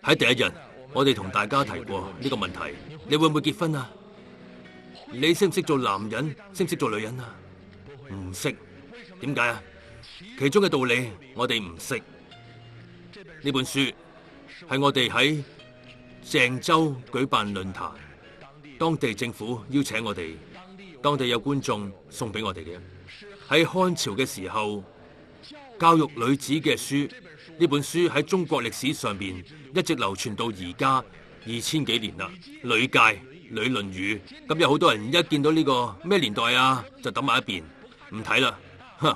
喺第一日，我哋同大家提過呢個問題，你會唔會結婚啊？你識唔識做男人？識唔識做女人啊？唔識。點解啊？其中嘅道理我哋唔識。呢本書係我哋喺鄭州舉辦論壇，當地政府邀請我哋，當地有觀眾送俾我哋嘅。喺漢朝嘅時候，教育女子嘅書，呢本書喺中國歷史上邊一直流傳到而家2000幾年啦。女戒、女論語，咁有好多人一見到呢個咩年代啊，就抌埋一邊，唔睇啦，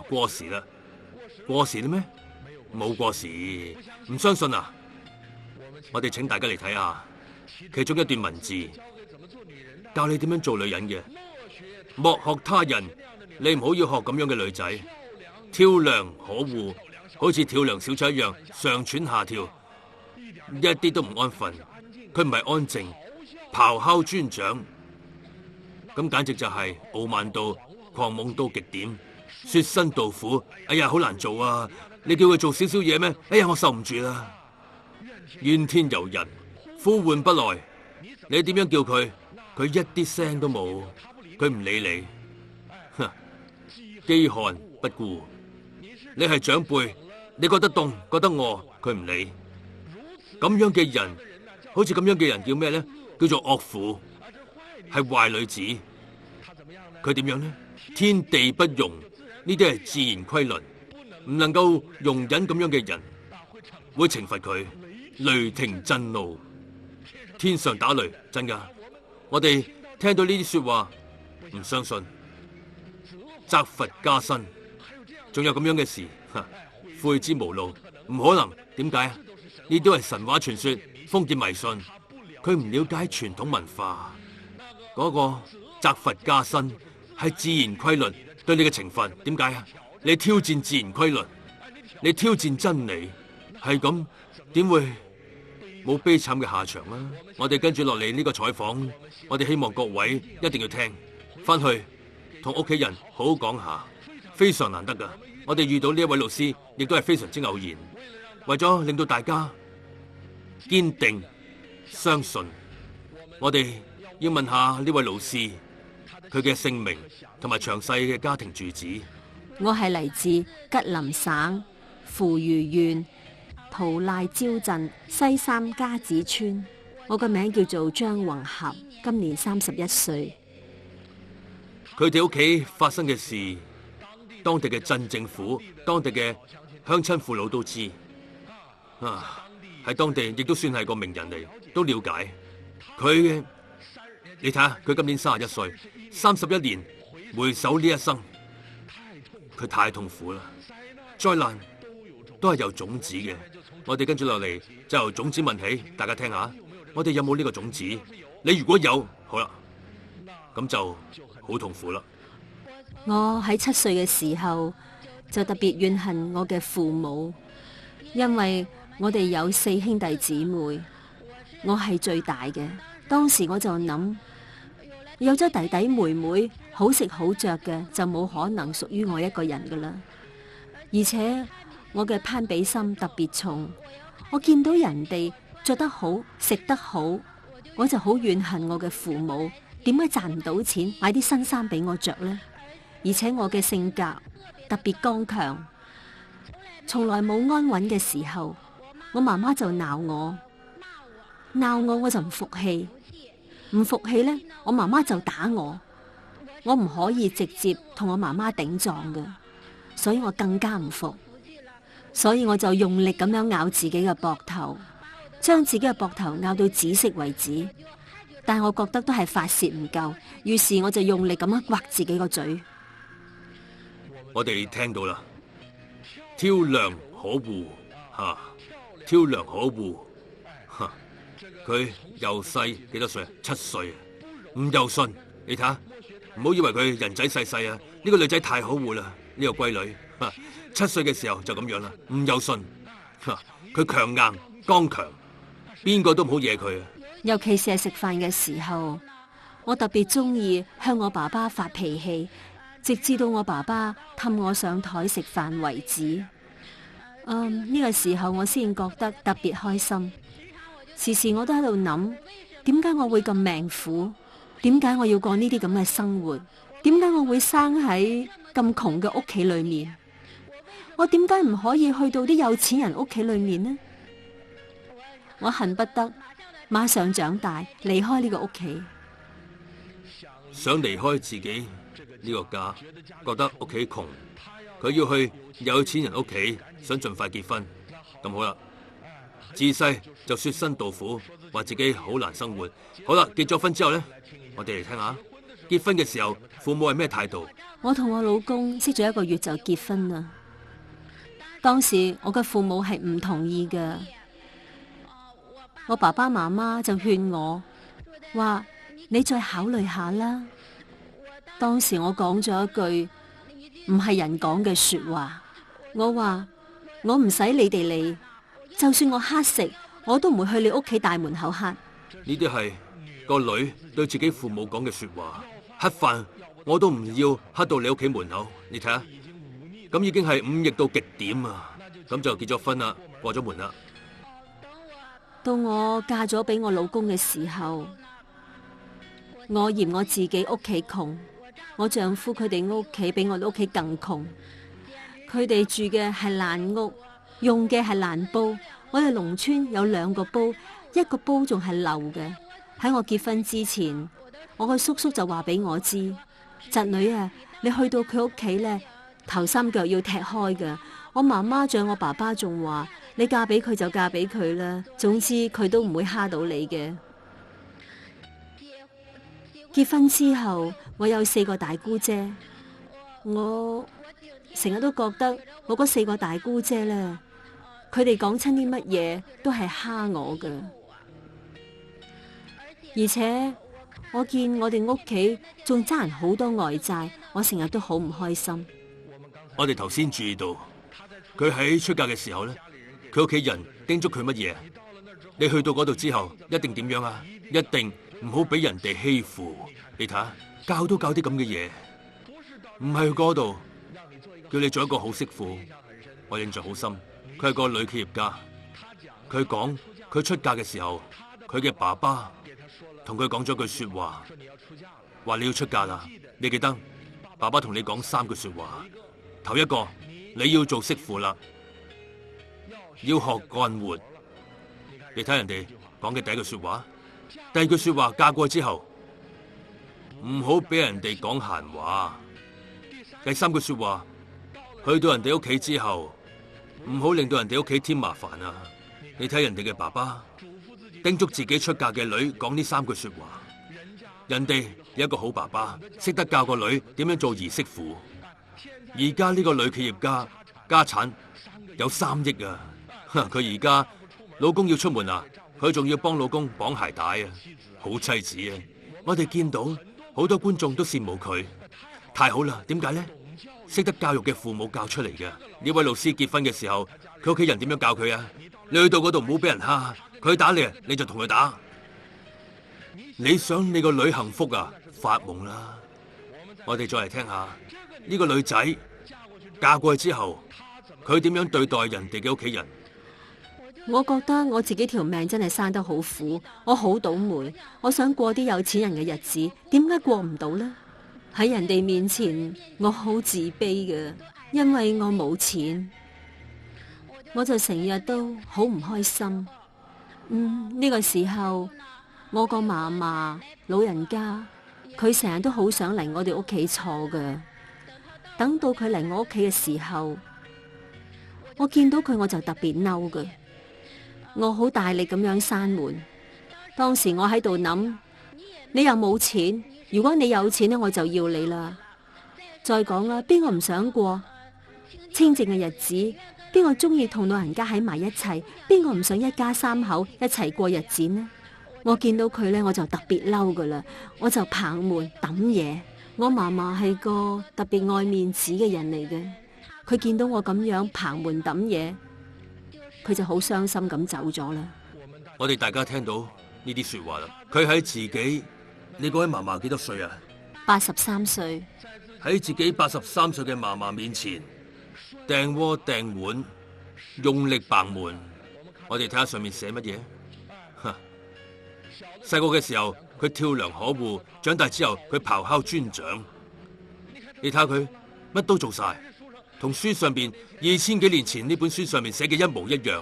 過時啦，過時啦咩？冇過時，唔相信啊？我哋請大家嚟睇下其中一段文字，教你點樣做女人嘅。莫學他人，你唔好要學咁樣嘅女仔，跳梁可惡，好似跳梁小丑一樣上竄下跳，一啲都唔安分。佢唔係安靜，咆哮尊長，咁簡直就係傲慢到狂妄到極點，說辛道苦。哎呀，好難做啊！你叫佢做少少嘢咩？哎呀，我受唔住啦！怨天尤人，呼喚不來。你點樣叫佢？佢一啲聲都冇，佢唔理你。哼，飢寒不顧。你係長輩，你覺得凍，覺得餓，佢唔理。咁樣嘅人，好似咁樣嘅人叫咩呢？叫做惡婦，係壞女子。佢點樣呢？天地不容，呢啲係自然規律，唔能夠容忍咁樣嘅人，會懲罰佢。雷霆震怒，天上打雷，真噶！我哋聽到呢啲說話，唔相信，責罰加身，仲有咁樣嘅事，悔之無路，唔可能。點解啊？呢啲係神話傳說、封建迷信，佢唔了解傳統文化。嗰個責罰加身係自然規律對你嘅懲罰。點解啊？你挑戰自然規律，你挑戰真理，係咁，點會冇悲慘嘅下場啊？我哋跟住落嚟呢個採訪，我哋希望各位一定要聽，翻去同屋企人好好講下，非常難得噶。我哋遇到呢一位老師，亦都係非常之偶然，為咗令到大家堅定相信，我哋要問下呢位老師佢嘅姓名同埋詳細嘅家庭住址。我係嚟自吉林省扶餘縣圖賴椒鎮西三家子村，我個名叫做張宏合，今年31歲。佢哋屋企發生嘅事，當地嘅鎮政府、當地嘅鄉親父老都知，喺當地亦都算係個名人嚟，都了解佢嘅。你睇下，佢今年31歲，31年回首呢一生，佢太痛苦啦。災難都係由種子嘅。我哋跟住落嚟就由種子問起，大家聽下，我哋有冇呢個種子？你如果有，好啦，咁就好痛苦啦。我喺7歲嘅時候就特別怨恨我嘅父母，因為我哋有4兄弟姊妹，我係最大嘅。當時我就諗，有咗弟弟妹妹好食好着嘅，就冇可能屬於我一個人噶啦。而且我嘅攀比心特別重，我見到人哋着得好、食得好，我就好怨恨我嘅父母，點解賺唔到錢買啲新衫俾我着呢？而且我嘅性格特別剛強，從來冇安穩嘅時候，我媽媽就鬧我，我就唔服氣，唔服氣呢，我媽媽就打我，我唔可以直接同我媽媽頂撞嘅，所以我更加唔服。所以我就用力咁樣咬自己嘅膊頭，將自己嘅膊頭咬到紫色為止。但係我覺得都係發洩唔夠，於是我就用力咁樣刮自己個嘴。我哋聽到啦，挑梁可惡吓，挑梁可惡吓。佢又細幾多歲啊？7歲啊，唔幼順。你睇下，唔好以為佢人仔細細啊，呢個女仔太可惡啦，呢個閨女。7歲嘅時候就咁樣啦，唔有信，佢強硬剛強，邊個都唔好惹佢啊！尤其是係食飯嘅時候，我特別中意向我爸爸發脾氣，直至到我爸爸氹我上台食飯為止。呢個時候我先覺得特別開心，時時我都喺度諗，點解我會咁命苦？點解我要過呢啲咁嘅生活？點解我會生喺咁窮嘅屋企裏面？我點解唔可以去到啲有錢人屋企裏面呢？我恨不得馬上長大，離開呢個屋企。想離開自己呢個家，覺得屋企窮，佢要去有錢人屋企，想盡快結婚。咁好啦，自細就說辛道苦，話自己好難生活。好啦，結咗婚之後呢，我哋嚟聽下結婚嘅時候，父母係咩態度？我同我老公識咗1個月就結婚啦。當時我嘅父母係唔同意嘅，我爸爸媽媽就勸我話：你再考慮下啦。當時我講咗一句唔係人講嘅說話，我話我唔使你哋嚟，就算我乞食，我都唔會去你屋企大門口乞。呢啲係個女對自己父母講嘅說話，乞飯我都唔要乞到你屋企門口。你睇下，咁已經係忤逆到極點啊！咁就結咗婚啦，過咗門啦。到我嫁咗俾我老公嘅時候，我嫌我自己屋企窮，我丈夫佢哋屋企比我哋屋企更窮，佢哋住嘅係爛屋，用嘅係爛煲。我哋農村有2個煲，一個煲仲係漏嘅。喺我結婚之前，我個叔叔就話俾我知：侄女啊，你去到佢屋企咧，頭3腳要踢開㗎。我媽媽仲有我爸爸仲話：你嫁俾佢就嫁俾佢啦，總之佢都唔會蝦到你嘅。結婚之後，我有4個大姑姐，我成日都覺得我嗰4個大姑姐咧，佢哋講親啲乜嘢都係蝦我㗎，而且我見我哋屋企仲爭人好多外債，我成日都好唔開心。我哋頭先注意到佢喺出嫁嘅時候咧，佢屋企人叮囑佢乜嘢？你去到嗰度之後，一定點樣啊？一定唔好俾人哋欺負。你睇下，教都教啲咁嘅嘢，唔係去嗰度叫你做一個好媳婦。我印象好深，佢係個女企業家。佢講佢出嫁嘅時候，佢嘅爸爸同佢講咗句說話，話你要出嫁啦。你記得爸爸同你講3句說話，頭一個你要做媳婦啦，要學幹活。你睇人哋講嘅第1句說話，第2句說話，嫁過之後唔好俾人哋講閒話。第3句說話，去到人哋屋企之後唔好令到人哋屋企添麻煩啊。你睇人哋嘅爸爸叮囑自己出嫁嘅女講呢3句說話，人哋有一個好爸爸，識得教個女點樣做兒媳婦。而家呢個女企業家家產有3億啊！佢而家老公要出門啊，佢仲要幫老公綁鞋帶啊，好妻子啊！我哋見到好多觀眾都羨慕佢，太好啦！點解呢？識得教育嘅父母教出嚟嘅。呢位老師結婚嘅時候，佢屋企人點樣教佢啊？你去到嗰度唔好俾人蝦，佢打你啊，你就同佢打。你想你個女幸福啊？發夢啦！我哋再嚟聽下呢個女仔嫁過去之後，佢點樣對待人哋嘅屋企人？我覺得我自己條命真係生得好苦，我好倒霉。我想過啲有錢人嘅日子，點解過唔到呢？喺人哋面前，我好自卑嘅，因為我冇錢，我就成日都好唔開心。呢個時候，我個嫲嫲老人家，佢成日都好想嚟我哋屋企坐嘅。等到佢嚟我屋企嘅時候，我見到佢我就特別嬲嘅。我好大力咁樣閂門。當時我喺度諗，你又冇錢，如果你有錢咧，我就要你啦。再講啦，邊個唔想過清靜嘅日子？邊個中意同老人家喺埋一齊？邊個唔想一家3口一齊過日子呢？我見到佢咧，我就特別嬲噶啦，我就砰門抌嘢。我嫲嫲係個特別愛面子嘅人嚟嘅，佢見到我咁樣砰門抌嘢，佢就好傷心咁走咗啦。我哋大家聽到呢啲說話啦。佢喺自己，你嗰位嫲嫲幾多歲啊？83歲。喺自己83歲嘅嫲嫲面前掟鍋掟碗，用力砰門。我哋睇下上面寫乜嘢？細個嘅時候佢跳梁可惡，長大之後佢咆哮尊長。你睇下佢乜都做晒，同書上邊2000幾年前呢本書上面寫嘅一模一樣。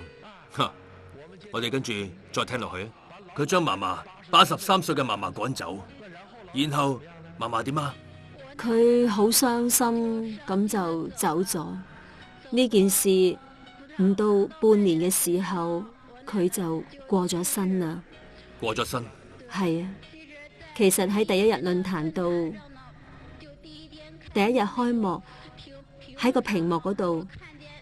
我哋跟住再聽落去，佢將嫲嫲83歲嘅嫲嫲趕走，然後嫲嫲點啊？佢好傷心，咁就走咗。呢件事唔到半年嘅時候，佢就過咗身啦。過咗身？係啊，其實喺第一日論壇度，第一日開幕喺個屏幕嗰度，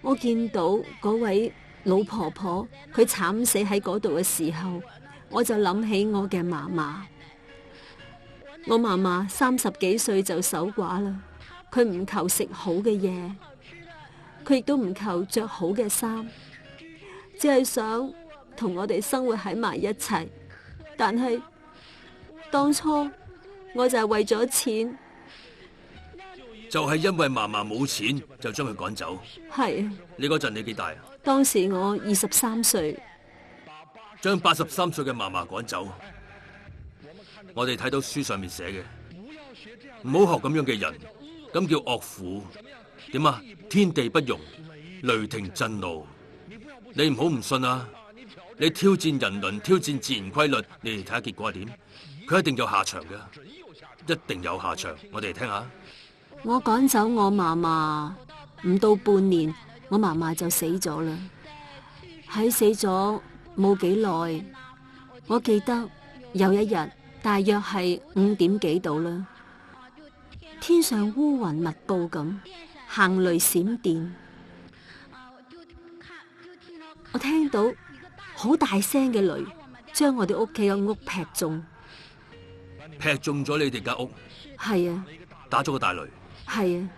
我見到嗰位老婆婆佢慘死喺嗰度嘅時候，我就諗起我嘅嫲嫲。我嫲嫲30幾歲就守寡啦，佢唔求食好嘅嘢，佢亦都唔求着好嘅衫，只係想同我哋生活喺埋一齊。但係當初我就係為咗錢，就係因為嫲嫲冇錢，就將佢趕走。係啊。你嗰陣你幾大啊？當時我23歲，將83歲嘅嫲嫲趕走。我哋睇到書上面寫嘅，唔好學咁樣嘅人，咁叫惡婦。點啊？天地不容，雷霆震怒。你唔好唔信啊！你挑戰人倫，挑戰自然規律，你哋睇下結果係點？佢一定有下場嘅，一定有下場。我哋嚟聽下。我趕走我嫲嫲唔到半年，我嫲嫲就死咗啦。喺死咗冇幾耐，我記得有一日大約係5點幾度啦，天上烏雲密布咁，行雷閃電，我聽到好大聲嘅雷，將我哋屋企嘅屋劈中。劈中咗你哋間屋？係啊。打咗個大雷？係啊。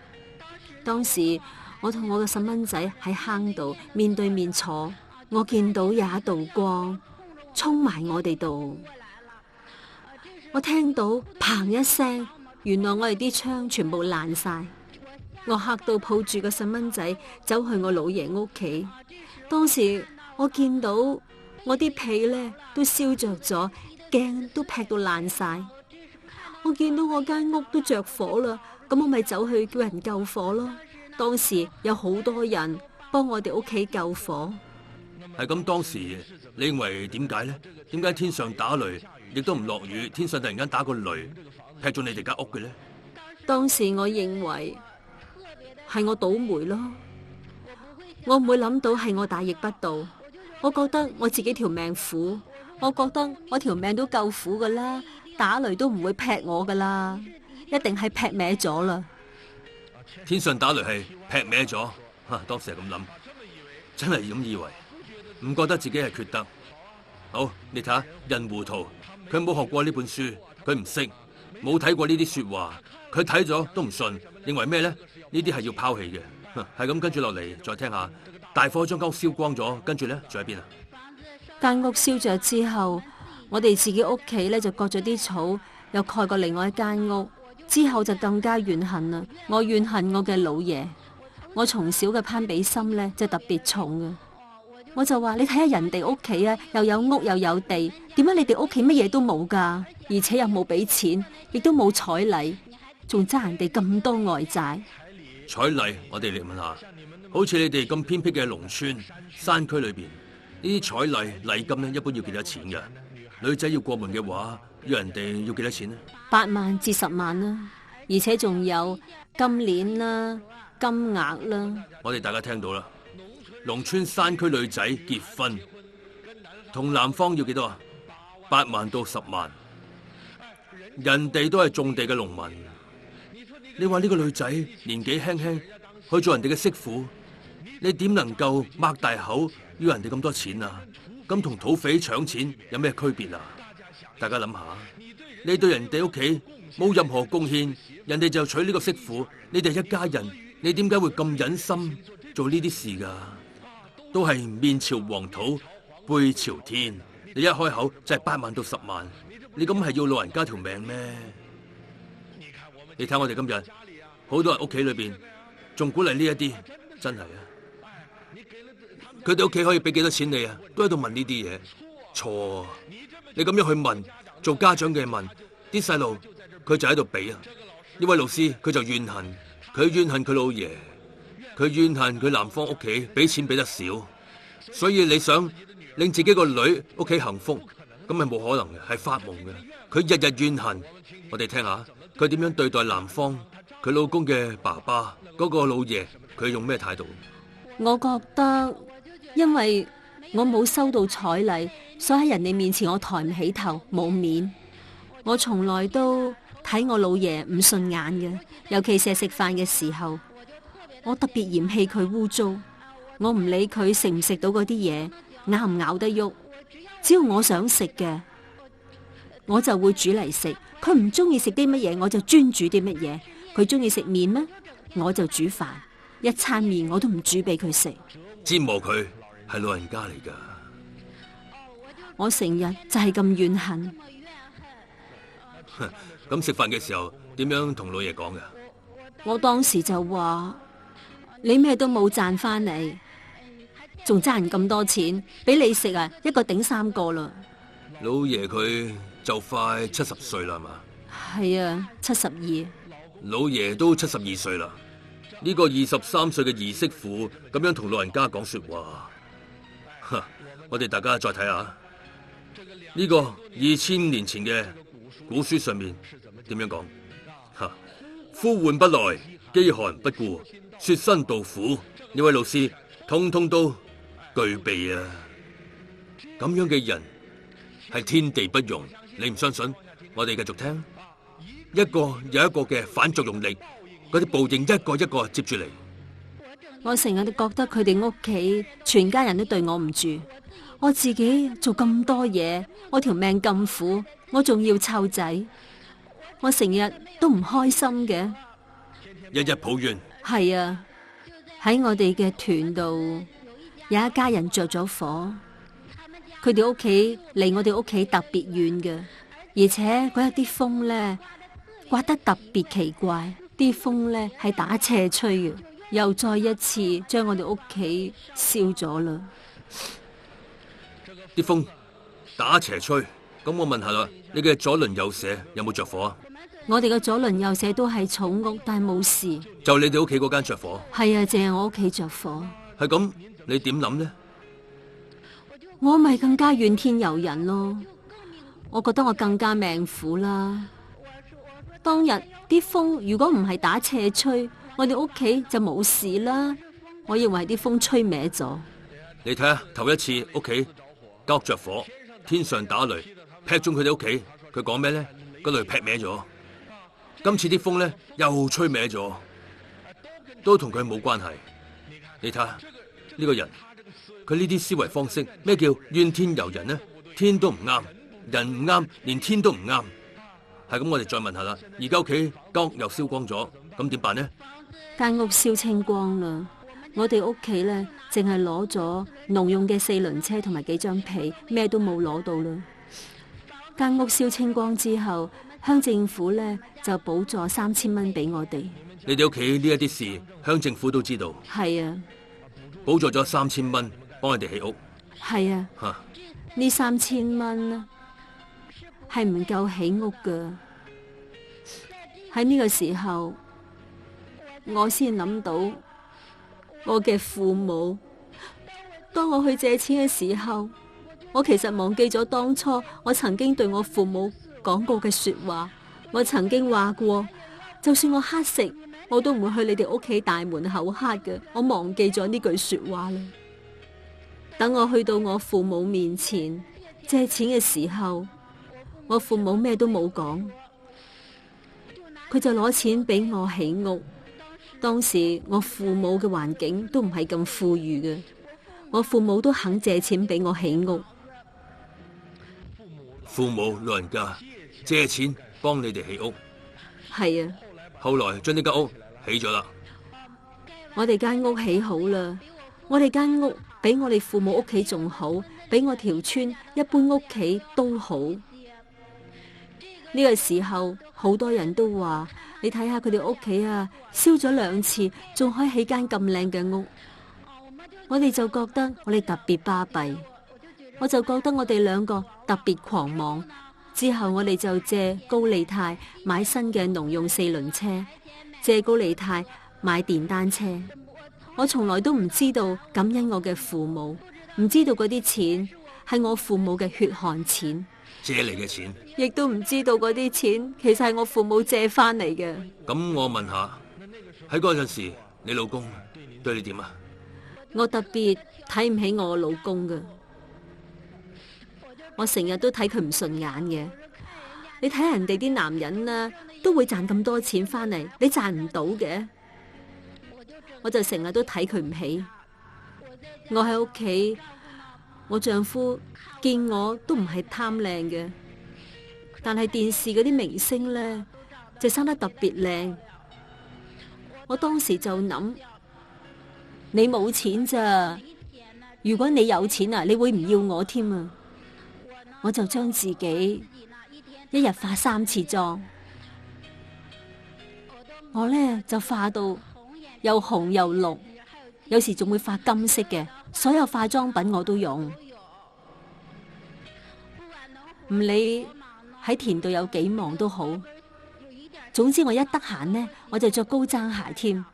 當時我同我嘅細蚊仔喺坑度面對面坐，我見到有一道光衝埋我哋度，我聽到砰一聲，原來我哋啲窗全部爛晒，我嚇到抱住個細蚊仔走去我老爺屋企。當時我見到我啲被咧都燒着咗，鏡都劈到爛晒，我見到我間屋都着火啦，咁我咪走去叫人救火咯。當時有好多人幫我哋屋企救火。係咁，當時你認為點解呢？點解天上打雷亦都唔落雨，天上突然間打個雷劈中你哋間屋嘅呢？當時我認為係我倒霉咯，我唔會諗到係我大逆不道。我覺得我自己條命苦，我覺得我條命都夠苦噶啦，打雷都唔會劈我噶啦，一定係劈歪咗啦。天上打雷係劈歪咗，當時係咁諗，真係咁以為，唔覺得自己係缺德。好，你睇下人糊塗，佢冇學過呢本書，佢唔識，冇睇過呢啲說話，佢睇咗都唔信，認為咩呢？呢啲係要拋棄嘅。係咁，跟住落嚟再聽下，大火將間屋燒光咗，跟住呢，仲喺邊啊？間屋燒着之後，我哋自己屋企咧就割咗啲草，又蓋過另外一間屋，之後就更加怨恨啦。我怨恨我嘅老爺，我從小嘅攀比心咧就特別重嘅。我就話你睇下人哋屋企啊，又有屋又有地，點解你哋屋企乜嘢都冇噶？而且又冇俾錢，亦都冇彩禮，仲爭人哋咁多外債。彩禮，我哋嚟問下，好似你哋咁偏僻嘅農村山區裏邊，呢啲彩禮禮金咧，一般要幾多錢噶？女仔要過門嘅話，要人哋要幾多錢呢？8萬至10萬啦，而且仲有金鏈啦、金額啦。我哋大家聽到啦，農村山區女仔結婚同男方要幾多啊？8萬到10萬，人哋都係種地嘅農民。你話呢個女仔年紀輕輕去做人哋嘅媳婦，你點能夠擘大口要人哋咁多錢啊？咁同土匪搶錢有咩區別啊？大家諗下，你對人哋屋企冇任何貢獻，人哋就娶呢個媳婦，你哋一家人，你點解會咁忍心做呢啲事噶？都係面朝黃土背朝天，你一開口就係8萬到10萬，你咁係要老人家條命咩？你睇我哋今日好多人屋企裏邊仲鼓勵呢一啲，真係啊！佢哋屋企可以俾幾多錢你啊？都喺度問呢啲嘢。錯啊！你咁樣去問，做家長嘅問，啲細路佢就喺度比啊！呢位老師佢就怨恨，佢怨恨佢老爺，佢怨恨佢男方屋企俾錢俾得少，所以你想令自己個女屋企幸福，咁係冇可能嘅，係發夢嘅。佢日日怨恨，我哋聽下佢點樣對待男方佢老公嘅爸爸嗰個老爺，佢用咩態度？我覺得因為我冇收到彩禮，所以喺人哋面前我抬唔起頭，冇面。我從來都睇我老爺唔順眼嘅，尤其是食飯嘅時候，我特別嫌棄佢污糟。我唔理佢食唔食到嗰啲嘢，咬唔咬得喐，只要我想食嘅，我就會煮嚟食。佢唔中意食啲乜嘢，我就專煮啲乜嘢。佢中意食麵咩？我就煮飯，一餐麵我都唔煮俾佢食。折磨佢係老人家嚟噶。我成日就係咁怨恨。咁食飯嘅時候點樣同老爺講嘅？我當時就話：你咩都冇賺翻嚟，仲爭人咁多錢俾你食啊！一個頂3個啦。老爺佢就快70歲啦，係嘛？係啊，72。老爺都72歲啦。呢個23歲嘅兒媳婦咁樣同老人家講說話，我哋大家再睇下呢個2000年前嘅古書上面點樣講？呼喚不來，飢寒不顧，雪身杜甫，呢位老師通通都具備啊！咁樣嘅人係天地不容，你唔相信？我哋繼續聽，一個又一個嘅反作用力，嗰啲報應一個一個接住嚟。我成日都覺得佢哋屋企全家人都對我唔住，我自己做咁多嘢，我條命咁苦，我仲要湊仔，我成日都唔開心嘅，日日抱怨。係啊，喺我哋嘅團度有一家人着咗火，佢哋屋企離我哋屋企特別遠嘅，而且嗰一啲風咧刮得特別奇怪，啲風咧係打斜吹嘅，又再一次將我哋屋企燒咗啦。啲風打斜吹，咁我問下啦，你嘅左鄰右舍有冇着火啊？我哋嘅左鄰右舍都係草屋，但係冇事。就你哋屋企嗰間着火？係啊，淨係我屋企着火。係咁，你點諗呢？我咪更加怨天尤人咯。我覺得我更加命苦啦。當日啲風如果唔係打斜吹，我哋屋企就冇事啦。我認為啲風吹歪咗。你睇下，頭一次屋企家屋着火，天上打雷劈中佢哋屋企，佢講咩呢？個雷劈歪咗。今次啲風咧又吹歪咗，都同佢冇關係。你睇下呢個人，佢呢啲思維方式，咩叫怨天尤人呢？天都唔啱，人唔啱，連天都唔啱。係咁，我哋再問下啦。而家屋企間屋又燒光咗，咁點辦呢？間屋燒清光啦，我哋屋企咧淨係攞咗農用嘅4輪車同埋幾張被，咩都冇攞到啦。間屋燒清光之後，鄉政府咧就補助3000蚊俾我哋。你哋屋企呢一啲事，鄉政府都知道。係啊，補助咗3000蚊幫你哋起屋。係啊，呢3000蚊係唔夠起屋噶。喺呢個時候，我先諗到我嘅父母。當我去借錢嘅時候，我其實忘記咗當初我曾經對我父母講過嘅說話。我曾經話過，就算我乞食，我都唔會去你哋屋企大門口乞嘅。我忘記咗呢句說話啦。等我去到我父母面前借錢嘅時候，我父母咩都冇講，佢就攞錢俾我起屋。當時我父母嘅環境都唔係咁富裕嘅，我父母都肯借錢俾我起屋。父母老人家借錢幫你哋起屋。係啊，後來將呢間屋起咗啦。我哋間屋起好啦，我哋間屋比我哋父母屋企仲好，比我條村一般屋企都好。呢個時候，好多人都話：你睇下佢哋屋企啊，燒咗2次，仲可以起間咁靚嘅屋。我哋就覺得我哋特別巴閉。我就覺得我哋兩個特別狂妄。之後我哋就借高利貸買新嘅農用四輪車，借高利貸買電單車。我從來都唔知道感恩我嘅父母，唔知道嗰啲錢係我父母嘅血汗錢，借嚟嘅錢，亦都唔知道嗰啲錢其實係我父母借翻嚟嘅。咁我問下，喺嗰陣時，你老公對你點啊？我特別睇唔起我老公㗎，我成日都睇佢唔順眼嘅。你睇人哋啲男人啊，都會賺咁多錢翻嚟，你賺唔到嘅。我就成日都睇佢唔起。我喺屋企，我丈夫見我都唔係貪靚嘅，但係電視嗰啲明星咧就生得特別靚。我當時就諗，你冇錢咋？如果你有錢啊，你會唔要我添啊？我就將自己一日化3次妝，我呢就化到又紅又綠，有時仲會化金色嘅，所有化妝品我都用。唔理喺田度有幾忙都好，總之我一得閒呢，我就着高踭鞋添，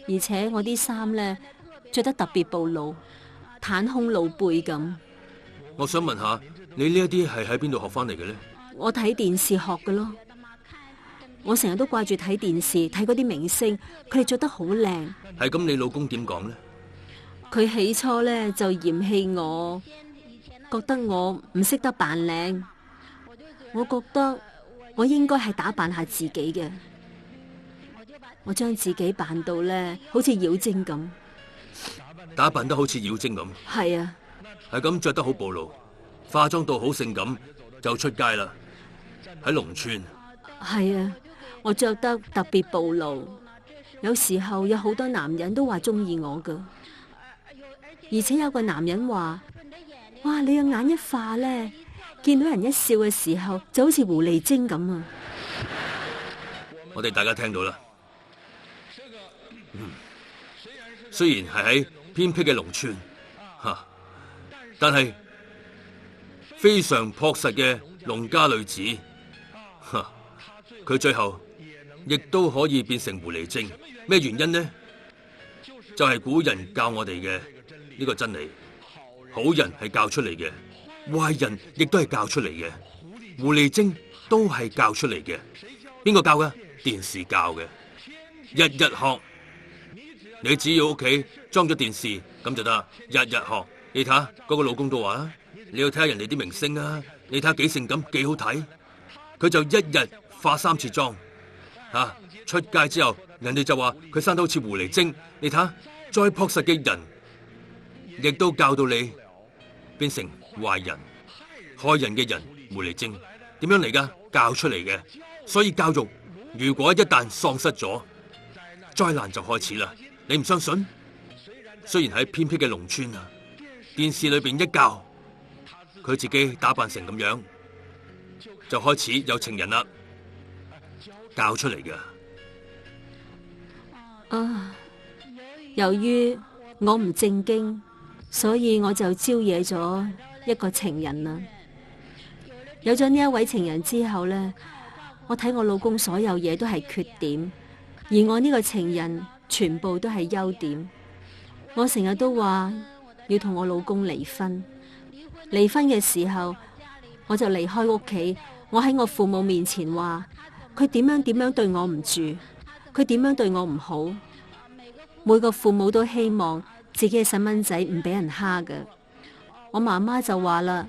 而且我啲衫呢，着得特別暴露，袒胸露背咁。我想問下，你呢一啲係喺邊度學翻嚟嘅呢？我睇電視學嘅咯，我成日都掛住睇電視，睇嗰啲明星，佢哋着得好靚。係咁，你老公點講呢？佢起初呢就嫌棄我，覺得我唔識得扮靚。我覺得我應該係打扮下自己嘅，我將自己扮到呢好似妖精咁，打扮得好似妖精咁。係啊。係咁，着得好暴露，化妝到好性感就出街啦。喺農村，係啊，我着得特別暴露，有時候有好多男人都話中意我噶，而且有個男人話：哇，你個眼一化咧，見到人一笑嘅時候就好似狐狸精咁啊！我哋大家聽到啦。雖然係喺偏僻嘅農村，但係非常樸實嘅農家女子，佢最後亦都可以變成狐狸精。咩原因呢？就係古人教我哋嘅呢個真理：好人係教出嚟嘅，壞人亦都係教出嚟嘅，狐狸精都係教出嚟嘅。邊個教嘅？電視教嘅。日日學，你只要屋企裝咗電視咁就得，日日學。你睇下嗰個老公都話啦，你要睇下人哋啲明星啊，你睇下幾性感幾好睇，佢就一日化3次妝，出街之後人哋就話佢生得好似狐狸精。你睇下再樸實嘅人，亦都教到你變成壞人、害人嘅人，狐狸精點樣嚟噶？教出嚟嘅。所以教育如果一旦喪失咗，災難就開始啦。你唔相信？雖然喺偏僻嘅農村啊，電視裏邊一教，佢自己打扮成咁樣，就開始有情人啦，教出嚟嘅。由於我唔正經，所以我就招惹咗一個情人啦。有咗呢一位情人之後呢，我睇我老公所有嘢都係缺點，而我呢個情人全部都係優點。我成日都話要同我老公離婚。離婚嘅時候，我就離開屋企。我喺我父母面前話佢點樣對我唔住，佢點樣對我唔好。每個父母都希望自己嘅細蚊仔唔俾人蝦㗎。我媽媽就話啦：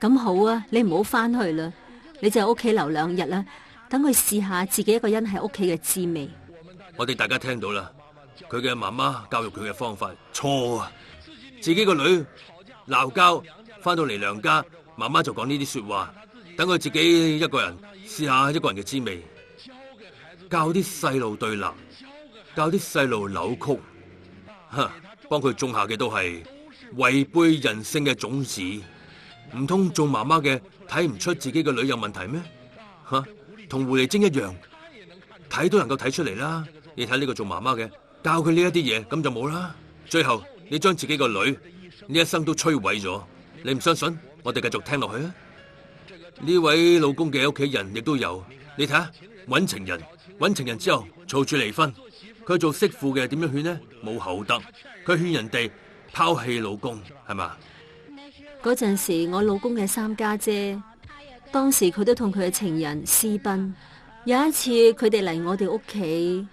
咁好啊，你唔好翻去啦，你就喺屋企留2日啦，等佢試下自己一個人喺屋企嘅滋味。我哋大家聽到啦，佢嘅媽媽教育佢嘅方法錯啊！自己個女鬧交翻到嚟娘家，媽媽就講呢啲說話，等佢自己一個人試下一個人嘅滋味，教啲細路對立，教啲細路扭曲，幫佢種下嘅都係違背人性嘅種子。唔通做媽媽嘅睇唔出自己個女有問題咩？同狐狸精一樣，睇都能夠睇出嚟啦。你睇呢個做媽媽嘅教佢呢一啲嘢，咁就冇啦。最後你將自己個女呢一生都摧毀咗。你唔相信？我哋繼續聽落去啊！呢位老公嘅屋企人亦都有，你睇下，揾情人，揾情人之後嘈住離婚。佢做媳婦嘅點樣勸呢？冇口德，佢勸人哋拋棄老公，係嘛？嗰陣時，我老公嘅三家姐，當時佢都同佢嘅情人私奔。有一次佢哋嚟我哋屋企，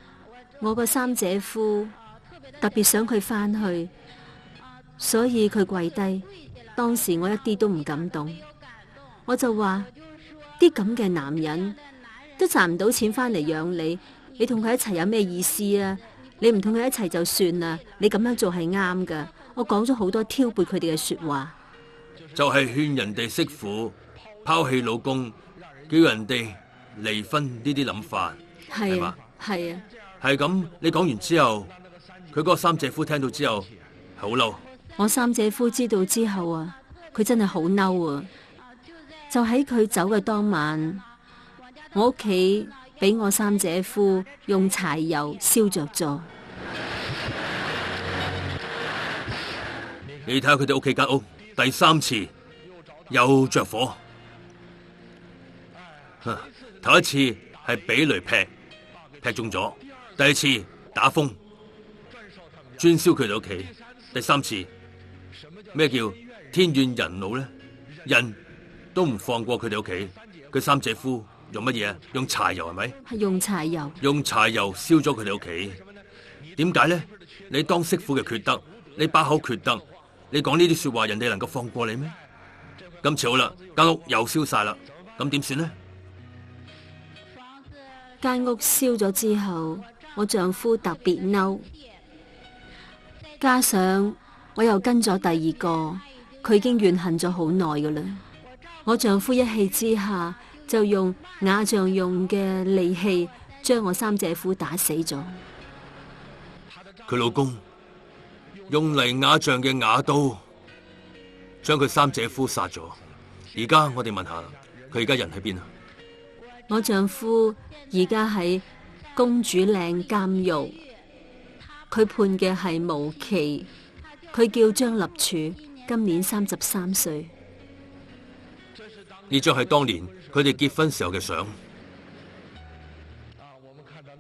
我個三姐夫特別想佢翻去，所以佢跪低。當時我一啲都唔感動，我就話啲咁嘅男人都賺唔到錢翻嚟養你，你同佢一齊有咩意思啊？你唔同佢一齊就算啦，你咁樣做係啱噶。我講咗好多挑撥佢哋嘅說話，就係勸人哋媳婦拋棄老公，叫人哋離婚呢啲諗法，係嘛？係啊，係咁。你講完之後，佢嗰個三姐夫聽到之後係好嬲。我三姐夫知道之後啊，佢真係好嬲啊！就喺佢走嘅當晚，我屋企俾我三姐夫用柴油燒着咗。你睇下佢哋屋企間屋，第三次又着火。頭一次係俾雷劈中咗，第二次打風專燒佢哋屋企，第三次。咩叫天怨人怒呢？人都唔放過佢哋屋企，佢三姐夫用乜嘢啊？用柴油係咪？係用柴油。用柴油燒咗佢哋屋企。點解呢？你當媳婦嘅缺德，你把口缺德，你講呢啲說話，人哋能夠放過你咩？今次好啦，間屋又燒晒啦，咁點算呢？間屋燒咗之後，我丈夫特別嬲，加上我又跟咗第二個，佢已經怨恨咗好耐噶啦。我丈夫一氣之下就用瓦匠用嘅利器將我三姐夫打死咗。佢老公用嚟瓦匠嘅瓦刀將佢三姐夫殺咗。而家我哋問下，佢而家人喺邊啊？我丈夫而家喺公主嶺監獄，佢判嘅係無期。佢叫張立柱，今年33歲。呢張係當年佢哋結婚時候嘅相。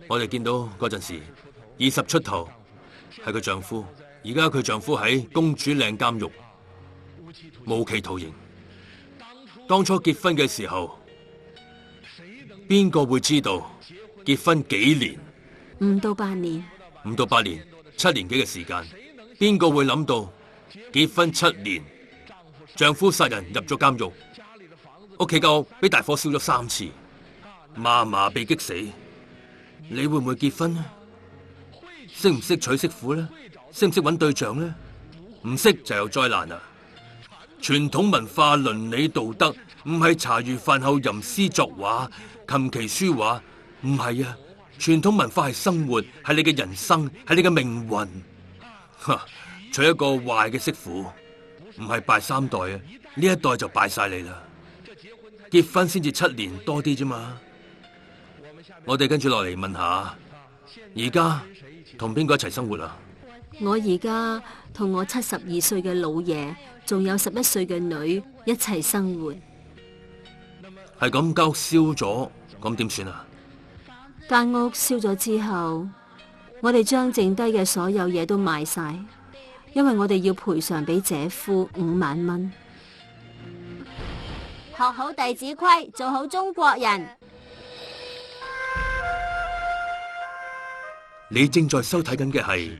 我哋見到嗰陣時20出頭，係佢丈夫。而家佢丈夫喺公主嶺監獄無期徒刑。當初結婚嘅時候，邊個會知道結婚幾年？5到8年，5到8年，7年幾嘅時間。邊個會諗到結婚7年，丈夫殺人入咗監獄，屋企間屋俾大火燒咗3次，嫲嫲被擊死。你會唔會結婚呢？識唔識娶媳婦呢？識唔識揾對象呢？唔識就有災難啦！傳統文化倫理道德唔係茶餘飯後吟詩作畫、琴棋書畫，唔係啊！傳統文化係生活，係你嘅人生，係你嘅命運。娶一個壞嘅媳婦，唔係敗3代啊！呢一代就敗晒你啦。結婚先至7年多啲啫嘛。我哋跟住落嚟問下，而家同邊個一齊生活啊？我而家同我72歲嘅老爺，仲有11歲嘅女一齊生活。係咁，間屋燒咗，咁點算啊？間屋燒咗之後，我哋將剩低嘅所有嘢都賣晒，因為我哋要賠償俾姐夫5萬蚊。學好弟子規，做好中國人。你正在收睇緊嘅係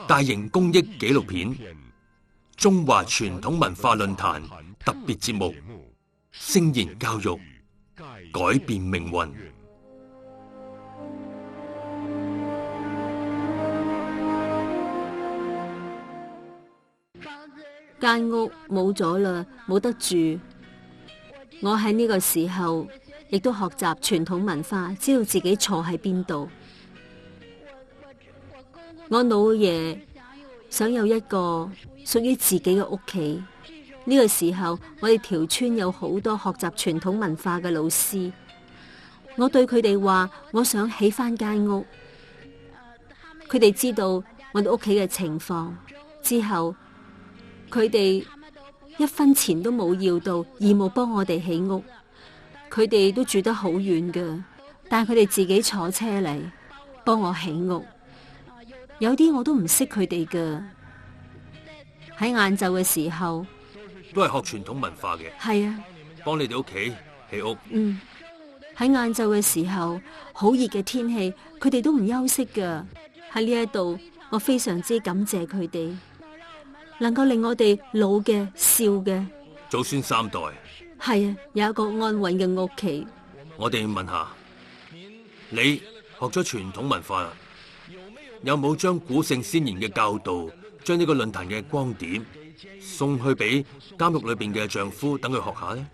大型公益紀錄片《中華傳統文化論壇》特別節目《聲言教育，改變命運》。間屋冇咗啦，冇得住。我喺呢個時候亦都學習傳統文化，知道自己坐喺邊度。我老爺想有一個屬於自己嘅屋企。呢個時候，我哋條村有好多學習傳統文化嘅老師。我對佢哋話，我想起返間屋。佢哋知道我哋屋企嘅情況之後，佢哋一分錢都冇要到，義務幫我哋起屋。佢哋都住得好遠噶，但係佢哋自己坐車嚟幫我起屋。有啲我都唔識佢哋噶。喺晏晝嘅時候，都係學傳統文化嘅。係啊，幫你哋屋企起屋。喺晏晝嘅時候，好熱嘅天氣，佢哋都唔休息噶。喺呢一度，我非常之感謝佢哋，能夠令我哋老嘅少嘅，祖孫三代。係啊，有一個安穩嘅屋企。我哋問下你，學咗傳統文化，有冇將古聖先賢嘅教導，將呢個論壇嘅光點送去俾監獄裏邊嘅丈夫，等佢學下呢？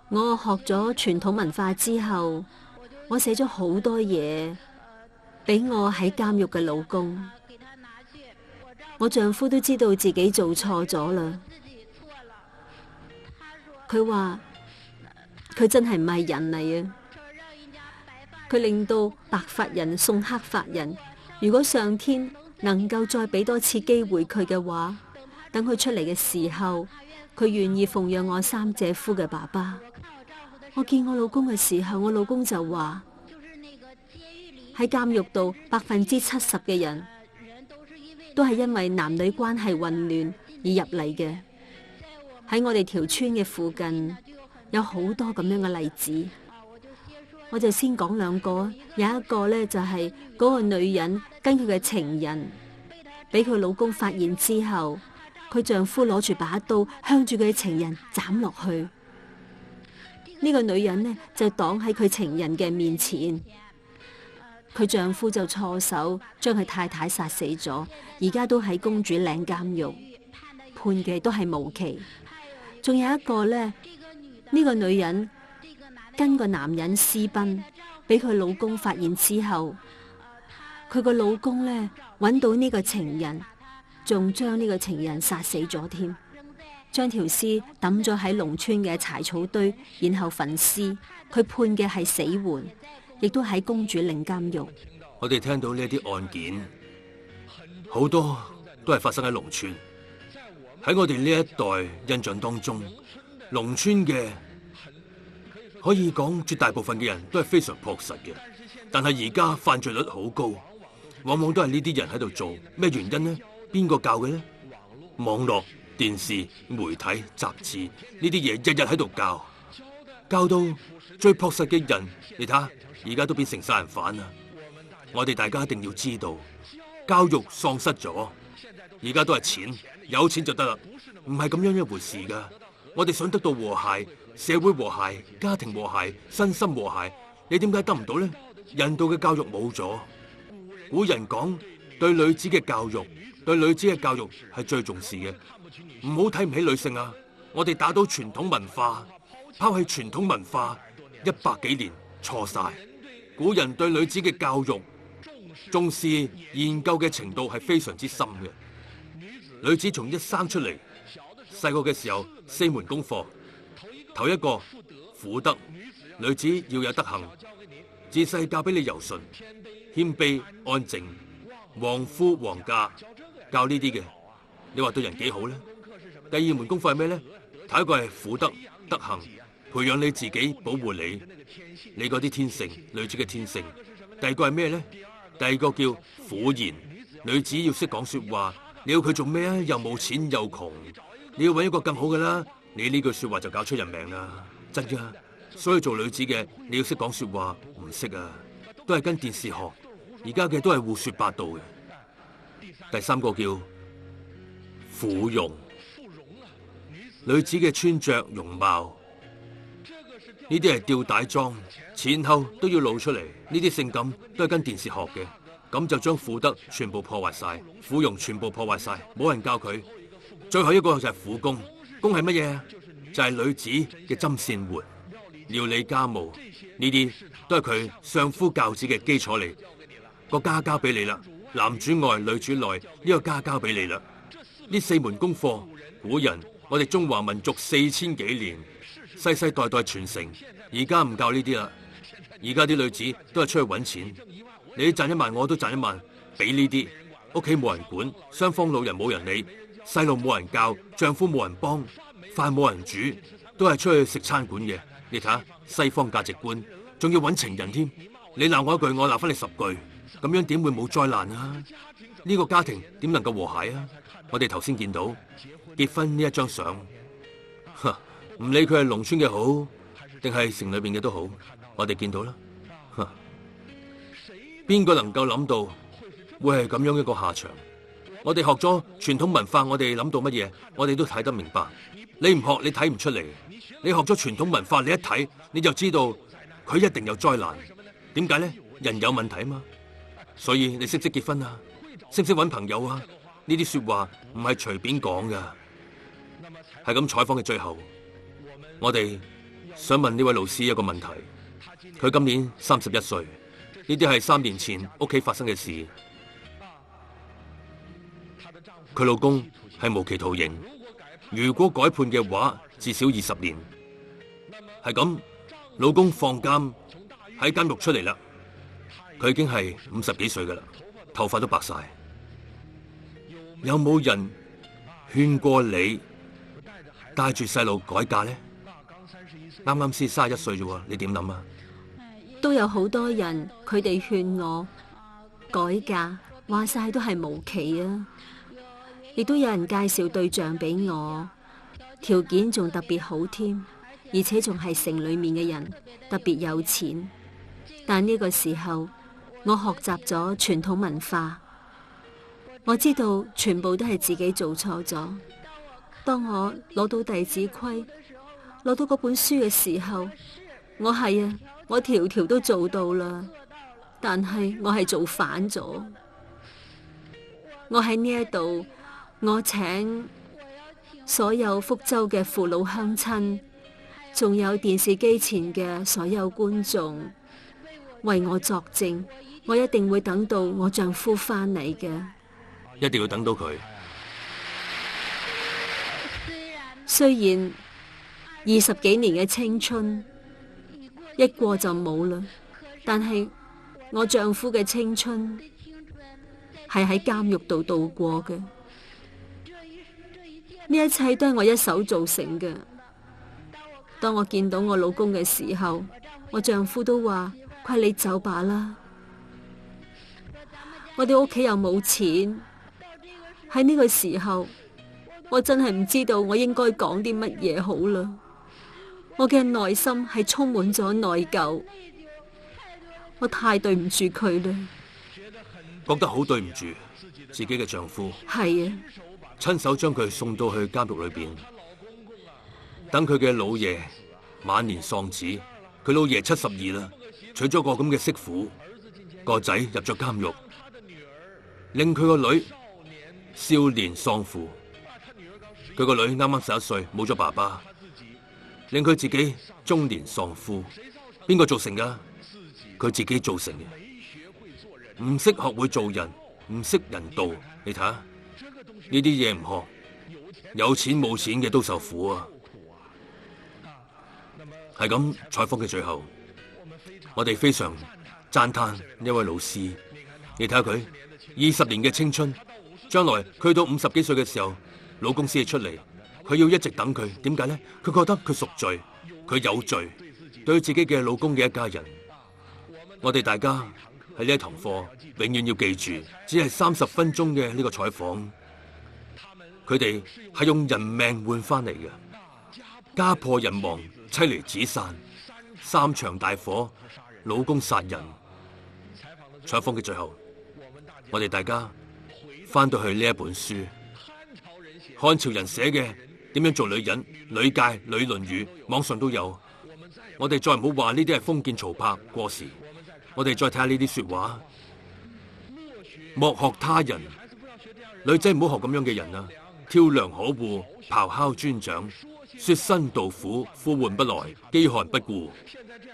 我學咗傳統文化之後，我寫咗好多嘢俾我喺監獄嘅老公。我丈夫都知道自己做錯咗啦。佢話佢真係唔係人嚟啊！佢令到白髮人送黑髮人。如果上天能夠再俾多次機會佢嘅話，等佢出嚟嘅時候，佢願意奉養我三姐夫嘅爸爸。我見我老公嘅時候，我老公就話喺監獄度70%嘅人都係因為男女關係混亂而入嚟嘅。喺我哋條村嘅附近有好多咁樣嘅例子，我就先講兩個。有一個呢，就係嗰個女人跟佢嘅情人俾佢老公發現之後，佢丈夫攞住把刀向住佢嘅情人斬落去。呢個女人呢，就擋喺佢情人嘅面前，佢丈夫就錯手將佢太太殺死咗，而家都喺公主嶺監獄，判嘅都係無期。仲有一個呢，呢個女人跟個男人私奔，俾佢老公發現之後，佢個老公呢，揾到呢個情人，仲將呢個情人殺死咗添。將條屍抌咗喺農村嘅柴草堆，然後焚屍。佢判嘅係死緩，亦都喺公主嶺監獄。我哋聽到呢啲案件，好多都係發生喺農村。喺我哋呢一代印象當中，農村嘅可以講絕大部分嘅人都係非常樸實嘅。但係而家犯罪率好高，往往都係呢啲人喺度做。咩原因呢？邊個教嘅呢？網絡、電視、媒體、雜誌呢啲嘢日日喺度教到最樸實嘅人，你睇下而家都變成殺人犯啦。我哋大家一定要知道，教育喪失咗，而家都係錢，有錢就得啦，唔係咁樣一回事噶。我哋想得到和諧，社會和諧，家庭和諧，身心和諧，你點解得唔到呢？人道嘅教育冇咗。古人講對女子嘅教育，對女子嘅教育係最重視嘅。唔好睇唔起女性啊！我哋打倒傳統文化，拋棄傳統文化100幾年，錯晒。古人對女子嘅教育重視研究嘅程度係非常之深嘅。女子從一生出嚟，細個嘅時候4門功課，頭一個婦德，女子要有德行，自細教俾你柔順、謙卑、安靜、旺夫旺嫁，教呢啲嘅，你話對人幾好呢？第2門功課係咩呢？頭一個係婦德，德行，培養你自己，保護你嗰啲天性，女子嘅天性。第二個係咩呢？第二個叫婦賢，女子要識講說話。你要佢做咩啊？又冇錢又窮，你要搵一個更好嘅啦。你呢句說話就搞出人命啦，真噶。所以做女子嘅，你要識講說話，唔識啊，都係跟電視學。而家嘅都係胡說八道嘅。第3個叫婦容，女子嘅穿着容貌，呢啲係吊帶裝，前後都要露出嚟。呢啲性感都係跟電視學嘅，咁就將婦德全部破壞晒，婦容全部破壞晒，冇人教佢。最後一個就係婦工，工係乜嘢？就係女子嘅針線活、料理家務，呢啲都係佢相夫教子嘅基礎嚟。個家交俾你啦，男主外女主內，呢個家交俾你啦。呢4門功課，古人我哋中華民族4000幾年世世代代傳承，而家唔教呢啲啦。而家啲女子都係出去搵錢，你賺1萬我都賺1萬，俾呢啲，屋企冇人管，雙方老人冇人理，細路冇人教，丈夫冇人幫，飯冇人煮，都係出去食餐館嘅。你睇下西方價值觀，仲要揾情人添。你鬧我一句，我鬧翻你10句，咁樣點會冇災難啊？呢個家庭點能夠和諧啊？我哋頭先見到結婚呢一張相，唔理佢係農村嘅好，定係城裏邊嘅都好，我哋見到啦。邊個能夠諗到會係咁樣一個下場？我哋學咗傳統文化，我哋諗到乜嘢，我哋都睇得明白。你唔學，你睇唔出嚟。你學咗傳統文化，你一睇你就知道佢一定有災難。點解呢？人有問題啊嘛。所以你識唔識結婚啊？識唔識搵朋友啊？呢啲說話唔係隨便講噶。係咁採訪嘅最後，我哋想問呢位老師一個問題。佢今年31歲，呢啲係3年前屋企發生嘅事。佢老公係無期徒刑，如果改判嘅話，至少20年。係咁，老公放監喺監獄出嚟啦，佢已經係50幾歲噶啦，頭髮都白晒。有冇人勸過你帶住細路改嫁呢？啱啱先31歲啫，你點諗啊？都有好多人，佢哋勸我改嫁，話晒都係無期啊！亦都有人介紹對象俾我，條件仲特別好添，而且仲係城裏面嘅人，特別有錢。但呢個時候，我學習咗傳統文化，我知道全部都係自己做錯咗。當我攞到弟子規，攞到嗰本書嘅時候，我條條都做到啦，但係我係做反咗。我喺呢一度，我請所有福州嘅父老鄉親，仲有電視機前嘅所有觀眾，為我作證，我一定會等到我丈夫翻嚟嘅。一定要等到佢。雖然20幾年嘅青春一過就冇啦，但係我丈夫嘅青春係喺監獄度度過嘅。呢一切都係我一手造成嘅。當我見到我老公嘅時候，我丈夫都話：佢話你走吧啦。我哋屋企又冇錢，喺呢個時候，我真係唔知道我應該講啲乜嘢好啦。我嘅內心係充滿咗內疚，我太對唔住佢啦。覺得好對唔住自己嘅丈夫。係啊，親手將佢送到去監獄裏邊，等佢嘅老爺晚年喪子。佢老爺72啦，娶咗個咁嘅媳婦，個仔入咗監獄，令佢個女少年喪父。佢個女啱啱11歲，冇咗爸爸，令佢自己中年喪夫。邊個造成噶？佢自己造成嘅。唔識學會做人，唔識人道。你睇下呢啲嘢唔學，有錢冇錢嘅都受苦啊！係咁，採訪嘅最後，我哋非常讚嘆呢位老師。你睇下佢20年嘅青春，將來佢到50幾歲嘅時候，老公先至出嚟，佢要一直等佢。點解呢？佢覺得佢贖罪，佢有罪，對自己嘅老公嘅一家人。我哋大家喺呢一堂課，永遠要記住，只係30分鐘嘅呢個採訪，佢哋係用人命換翻嚟嘅，家破人亡，妻離子散，3場大火，老公殺人。採訪嘅最後，我哋大家翻到去呢一本書，漢朝人寫嘅點樣做女人、女誡、女論語，網上都有。我哋再唔好話呢啲係封建曹柏過時。我哋再睇下呢啲說話，莫學他人。女仔唔好學咁樣嘅人啊！跳梁可惡，咆哮尊長，說辛道苦，呼喚不來，飢寒不顧。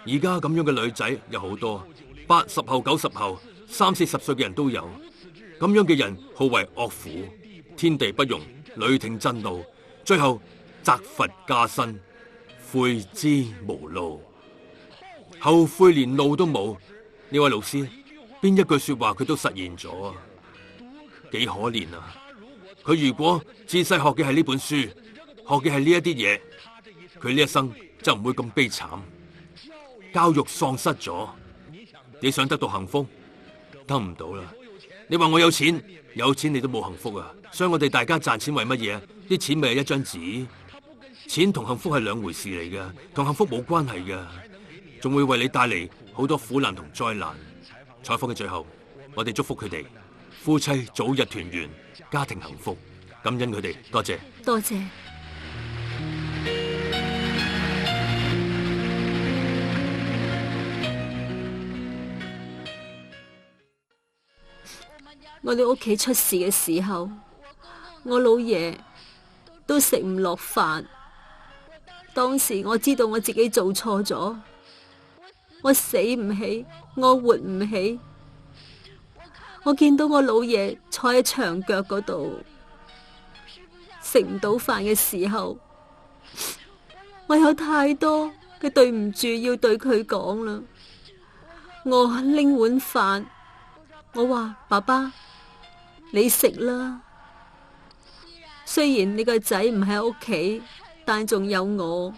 而家咁樣嘅女仔有好多，80後、90後、30、40歲嘅人都有。咁樣嘅人好為惡婦，天地不容，雷霆震怒，最後責罰加身，悔之無路，後悔連路都冇。呢位老師邊一句說話佢都實現咗啊！幾可憐啊！佢如果自細學嘅係呢本書，學嘅係呢一啲嘢，佢呢一生就唔會咁悲慘。教育喪失咗，你想得到幸福，得唔到啦。你話我有錢，有錢你都冇幸福啊。所以我哋大家賺錢為乜嘢啊？啲錢咪係一張紙，錢同幸福係兩回事嚟噶，同幸福冇關係噶，仲會為你帶嚟好多苦難同災難。採訪嘅最後，我哋祝福佢哋夫妻早日團圓，家庭幸福，感恩佢哋，多謝，多謝。我哋屋企出事嘅時候，我老爺都食唔落飯。當時我知道我自己做錯咗，我死唔起，我活唔起。我見到我老爺坐喺牆腳嗰度食唔到飯嘅時候，我有太多嘅對唔住要對佢講啦。我拎碗飯，我話爸爸，你食啦。雖然你個仔唔喺屋企，但仲有我。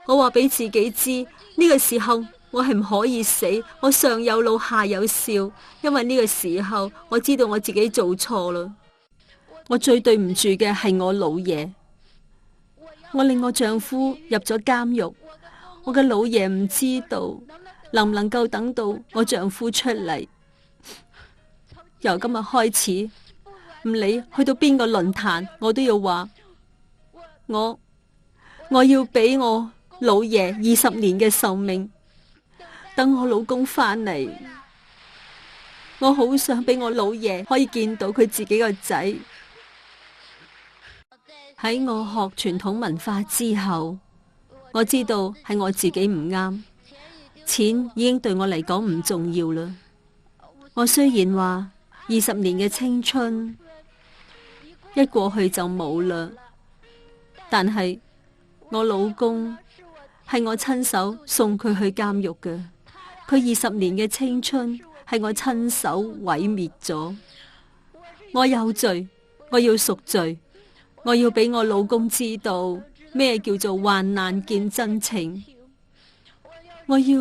我話俾自己知，呢個時候我係唔可以死，我上有老下有少，因為呢個時候我知道我自己做錯啦。我最對唔住嘅係我老爺，我令我丈夫入咗監獄，我嘅老爺唔知道能唔能夠等到我丈夫出嚟。由今日開始，唔理去到邊個論壇，我都要話我要俾我老爺20年嘅壽命，等我老公返嚟。我好想俾我老爺可以見到佢自己個仔。喺我學傳統文化之後，我知道係我自己唔啱，錢已經對我嚟講唔重要啦。我雖然話20年嘅青春一過去就冇啦，但係我老公係我親手送佢去監獄嘅，佢20年嘅青春係我親手毀滅咗。我有罪，我要贖罪，我要俾我老公知道咩叫做患難見真情。我要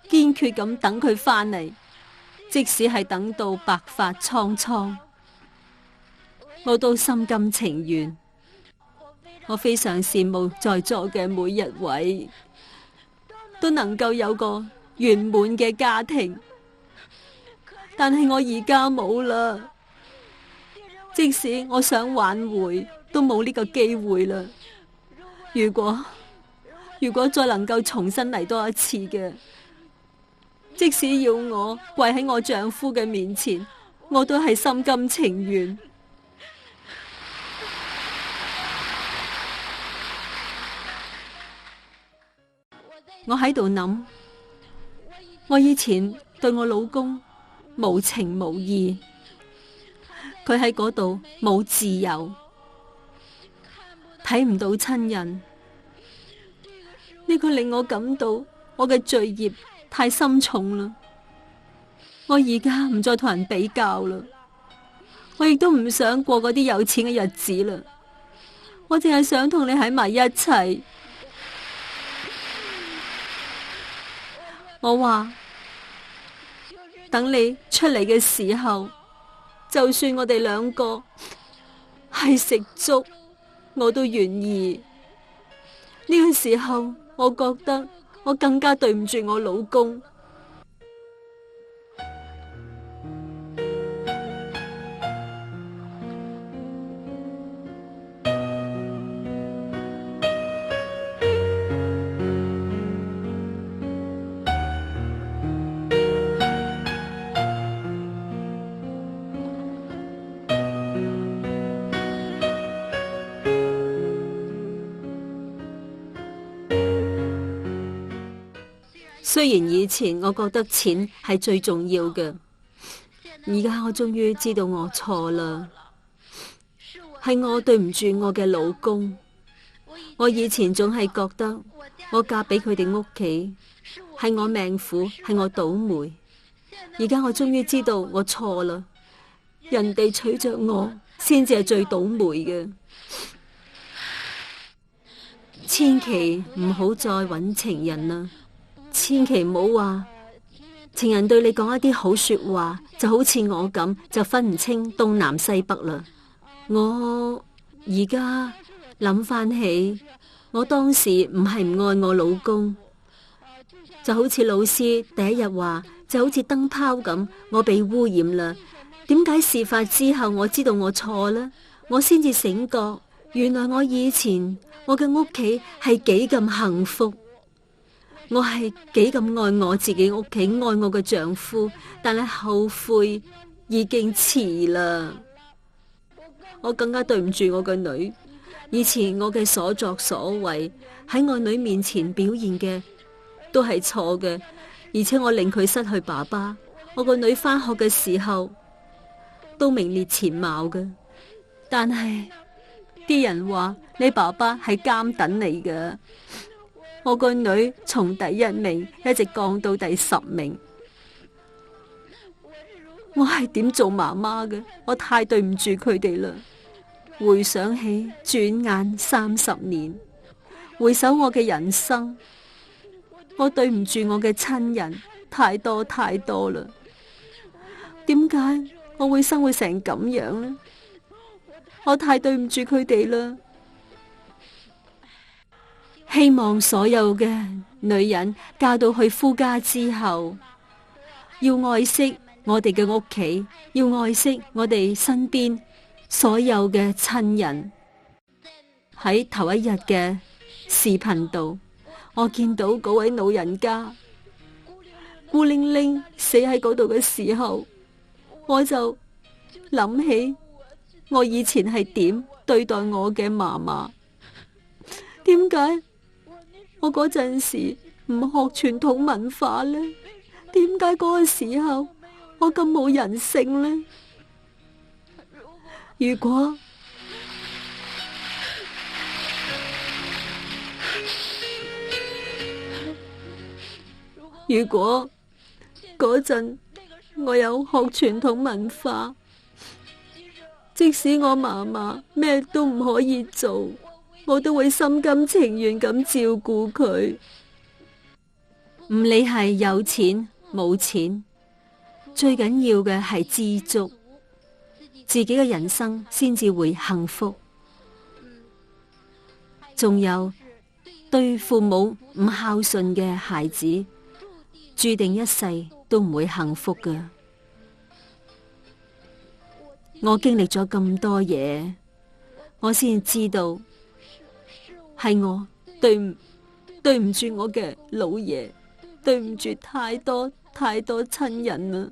堅決咁等佢返嚟，即使係等到白髮蒼蒼，我都心甘情願。我非常羨慕在座嘅每一位都能夠有個圓滿嘅家庭，但係我而家冇啦。即使我想挽回，都冇呢個機會啦。如果再能夠重新嚟多一次嘅，即使要我跪喺我丈夫嘅面前，我都係心甘情願。我喺度諗，我以前對我老公無情無義，佢喺嗰度冇自由，睇唔到親人，呢個令我感到我嘅罪孽太深重啦。我而家唔再同人比較啦，我亦都唔想過嗰啲有錢嘅日子啦，我淨係想同你喺埋一齊。我話等你出嚟嘅時候，就算我哋兩個係食粥，我都願意。呢個時候，我覺得我更加對唔住我老公。雖然以前我覺得錢係最重要嘅，而家我終於知道我錯啦，係我對唔住我嘅老公。我以前總係覺得我嫁俾佢哋屋企係我命苦，係我倒霉。而家我終於知道我錯啦，人哋娶着我先至係最倒霉嘅。千祈唔好再揾情人啦，千祈唔好話情人對你講一啲好說話，就好似我咁就分唔清東南西北啦。我而家諗翻起，我當時唔係唔愛我老公，就好似老師第一日話，就好似燈泡咁，我被污染啦。點解事發之後我知道我錯呢？我先至醒覺，原來我以前我嘅屋企係幾咁幸福，我係幾咁愛我自己屋企，愛我嘅丈夫，但係後悔已經遲啦。我更加對唔住我個女，以前我嘅所作所為喺我女面前表現嘅都係錯嘅，而且我令佢失去爸爸。我個女返學嘅時候都名列前茅嘅，但係啲人話你爸爸係監躉嚟嘅，我個女從第1名一直降到第10名。我係點做媽媽嘅？我太對唔住佢哋啦。回想起轉眼30年，回首我嘅人生，我對唔住我嘅親人太多太多啦。點解我會生活成咁樣呢？我太對唔住佢哋啦。希望所有嘅女人嫁到去夫家之後，要愛惜我哋嘅屋企，要愛惜我哋身邊所有嘅親人。喺頭一日嘅視頻度，我見到嗰位老人家孤零零死喺嗰度嘅時候，我就諗起我以前係點對待我嘅嫲嫲。點解我嗰陣時唔學傳統文化呢？點解嗰個時候我咁冇人性呢？如果嗰陣我有學傳統文化，即使我嫲嫲咩都唔可以做，我都會心甘情願咁照顧佢。唔理係有錢冇錢，最緊要嘅係知足，自己嘅人生先至會幸福。仲有對父母唔孝順嘅孩子，注定一世都唔會幸福㗎。我經歷咗咁多嘢，我先知道係我對唔住我嘅老爺，對唔住太多太多親人啦。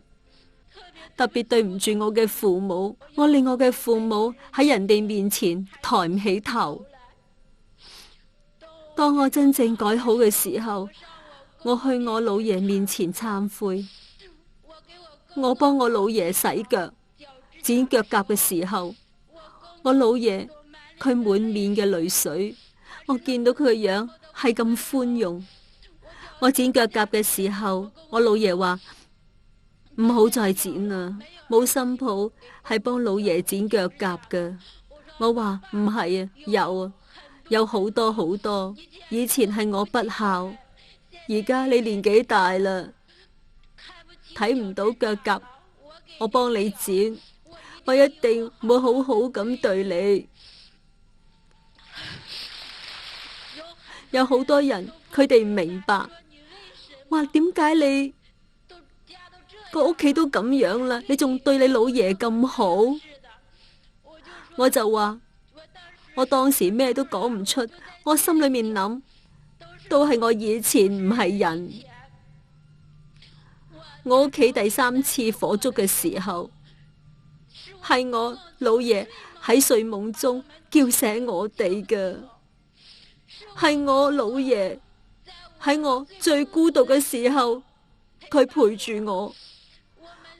特別對唔住我嘅父母，我令我嘅父母喺人哋面前抬唔起頭。當我真正改好嘅時候，我去我老爺面前懺悔。我幫我老爺洗腳、剪腳甲嘅時候，我老爺佢滿面嘅淚水，我見到佢嘅樣係咁寬容。我剪腳甲嘅時候，我老爺話唔好再剪啦，冇新抱係幫老爺剪腳甲㗎。我話唔係啊，有好多好多。以前係我不孝，而家你年紀大啦，睇唔到腳甲，我幫你剪，我一定會好好咁對你。有好多人佢哋唔明白，話點解你個屋企都咁樣啦，你仲對你老爺咁好？我就話我當時咩都講唔出，我心裏面諗都係我以前唔係人。我屋企第3次火燭嘅時候，係我老爺喺睡夢中叫醒我哋㗎，係我老爺喺我最孤獨嘅時候，佢陪住我。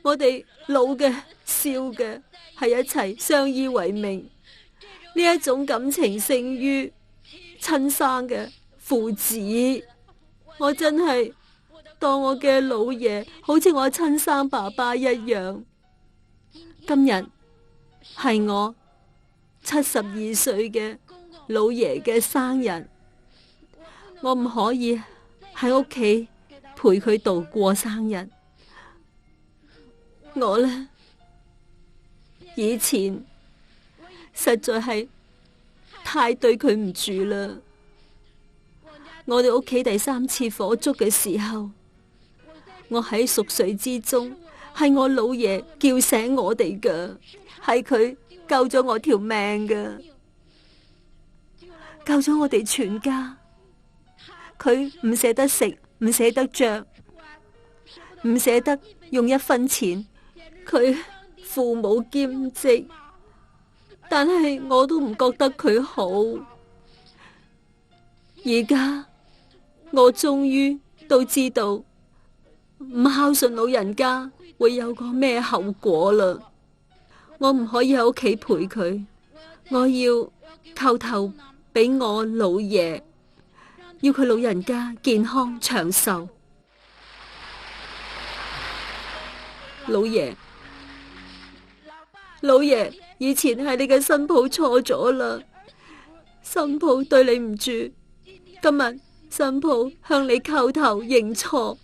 我哋老嘅少嘅係一齊相依為命，呢一種感情勝於親生嘅父子。我真係當我嘅老爺好似我親生爸爸一樣。今日係我72歲嘅老爺嘅生日，我唔可以喺屋企陪佢度過生日。我呢，以前實在係太對佢唔住啦。我哋屋企第3次火燭嘅時候，我喺熟睡之中，係我老爺叫醒我哋噶，係佢救咗我條命噶，救咗我哋全家。佢唔捨得食，唔捨得着，唔捨得用1分錢。佢父母兼職，但係我都唔覺得佢好。而家我終於都知道唔孝順老人家會有個咩後果啦。我唔可以喺屋企陪佢，我要叩頭俾我老爺，要佢老人家健康長壽。老爺，以前係你嘅新抱錯咗啦，新抱對你唔住，今日新抱向你叩頭認錯，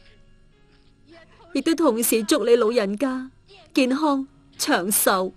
亦都同時祝你老人家健康長壽。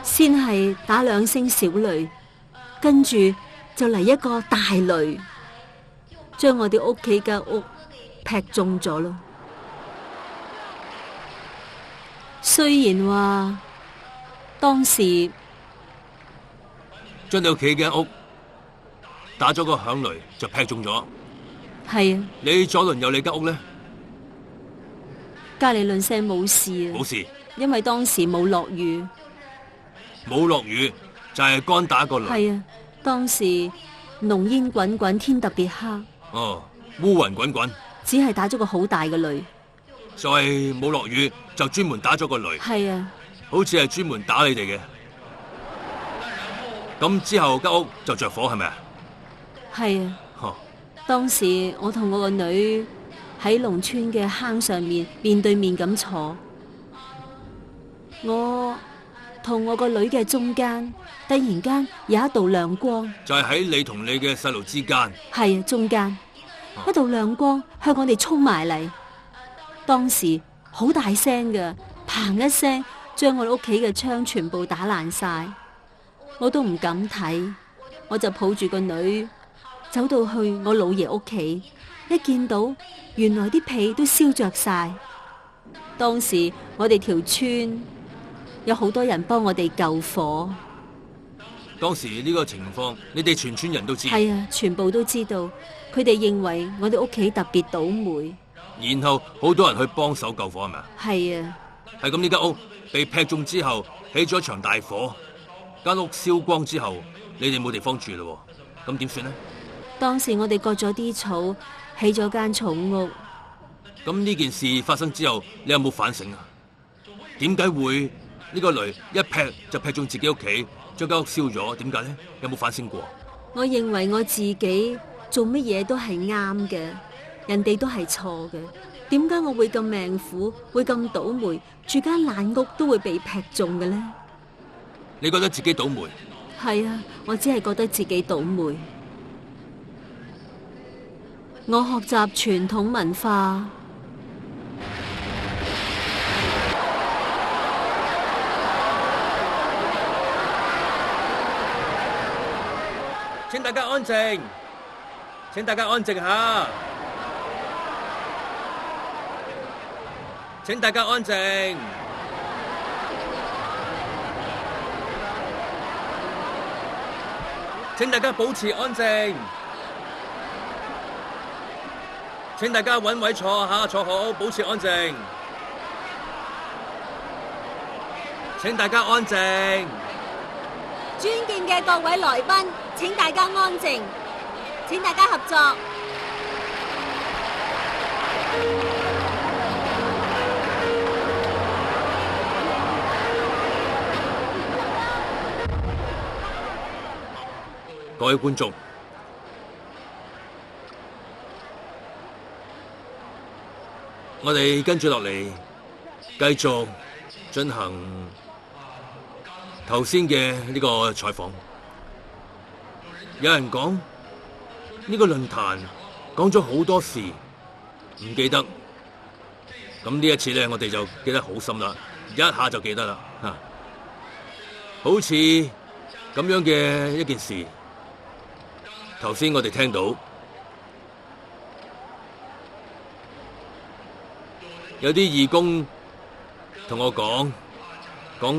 先係打2聲小雷，跟住就嚟一個大雷，將我哋屋企嘅屋劈中咗咯。雖然話當時將你屋企嘅屋打咗個響雷就劈中咗，係啊，你左鄰右里間屋呢？隔籬鄰舍冇事啊，冇事，因為當時冇落雨。冇落雨就係乾打個雷。係啊，當時濃煙滾滾，天特別黑。哦，烏雲滾滾，只係打咗個好大嘅雷。就係冇落雨就專門打咗個雷。係啊，好似係專門打你哋嘅。咁之後間屋就着火係咪啊？係啊。當時我同我個女喺農村嘅坑上面面對面咁坐，我同我個女嘅中間突然間有一道亮光，就係喺你同你嘅細路之間。係啊，中間一道亮光向我哋衝埋嚟，當時好大聲嘅，砰一聲將我哋屋企嘅窗全部打爛晒，我都唔敢睇，我就抱住個女走到去我老爺屋企，一見到原來啲被都燒着晒。當時我哋條村有好多人幫我哋救火。當時呢個情況，你哋全村人都知。係啊，全部都知道。佢哋認為我哋屋企特別倒霉，然後好多人去幫手救火，係咪啊？係啊，係咁，呢間屋被劈中之後，起咗一場大火，間屋燒光之後，你哋冇地方住咯，咁點算呢？當時我哋割咗啲草，起咗間草屋。咁呢件事發生之後，你有冇反省啊？點解會呢個雷一劈就劈中自己屋企，將間屋燒咗？點解呢？有冇反省過？我認為我自己做乜嘢都係啱嘅，人哋都係錯嘅，點解我會咁命苦，會咁倒霉，住間爛屋都會被劈中嘅呢？你覺得自己倒霉？係啊，我只係覺得自己倒霉。我學習傳統文化。請大家安靜，請大家安靜下，請大家安靜，請大家保持安靜，請大家揾位坐下，坐好，保持安靜，請大家安靜。尊敬嘅各位來賓，請大家安靜，請大家合作。各位觀眾，我哋跟住落嚟繼續進行頭先嘅呢個採訪。有人講呢個論壇講咗好多事，唔記得。咁呢一次咧，我哋就記得好深啦，一下就記得啦。好似咁樣嘅一件事，頭先我哋聽到有啲義工同我講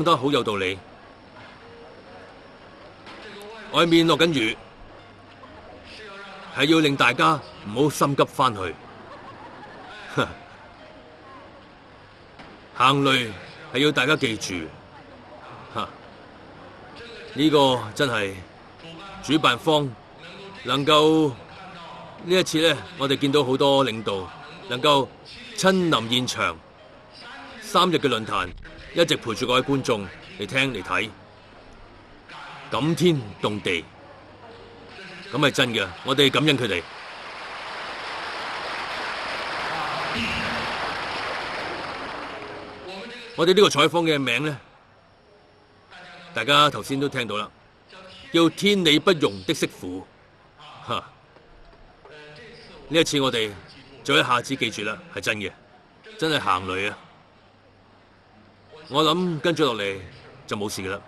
得好有道理。外面落緊雨，係要令大家唔好心急返去。行雷係要大家記住，呢個真係主辦方能夠呢一次呢，我哋見到好多領導能夠親臨現場，3日嘅論壇一直陪住各位觀眾嚟聽嚟睇。感天動地，咁係真嘅，我哋感恩佢哋。我哋呢個採訪嘅名呢，大家頭先都聽到啦，叫天理不容的媳婦。呢一次我哋就一下子記住啦，係真嘅，真係行雷啊！我諗跟住落嚟就冇事噶啦。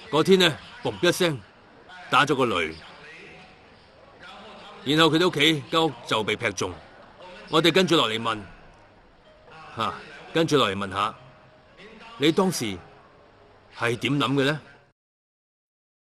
嗰天呢，嘣一聲打咗個雷，然後佢哋屋企間屋就被劈中。我哋跟住落嚟問，跟住落嚟問下，你當時係點諗嘅呢？